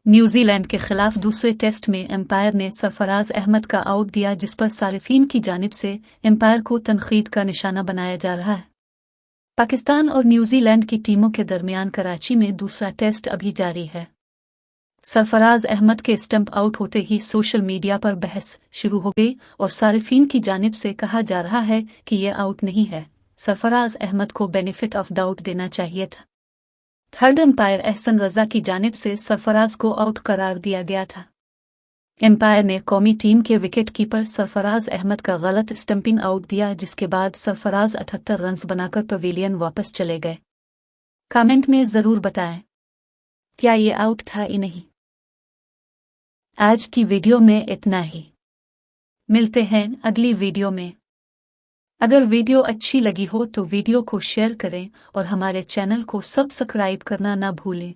न्यूजी land के खिलाफ दूसरे टेस्ट में एम्पायर ने सरफराज अहमद का आउट दिया, जिस पर सारिफीन की जानिब से एम्पायर को तनकीद का निशाना बनाया जा रहा है। पाकिस्तान और न्यूजीलैंड की टीमों के दरमियान कराची में दूसरा टेस्ट अभी जारी है। सरफराज अहमद के स्टंप आउट होते ही सोशल मीडिया पर बहस शुरू हो गई और सारिफीन की जानिब से कहा जा रहा है कि यह आउट नहीं है, सरफराज अहमद को बेनिफिट ऑफ डाउट देना चाहिए था। थर्ड एम्पायर एहसन रजा की जानिब से सरफराज को आउट करार दिया गया था। एम्पायर ने कौमी टीम के विकेट कीपर सरफराज अहमद का गलत स्टंपिंग आउट दिया, जिसके बाद सरफराज 78 रन्स बनाकर पवेलियन वापस चले गए। कमेंट में ज़रूर बताएं क्या ये आउट था या नहीं। आज की वीडियो में इतना ही, मिलते हैं अगली वीडियो में। अगर वीडियो अच्छी लगी हो तो वीडियो को शेयर करें और हमारे चैनल को सब्सक्राइब करना ना भूलें।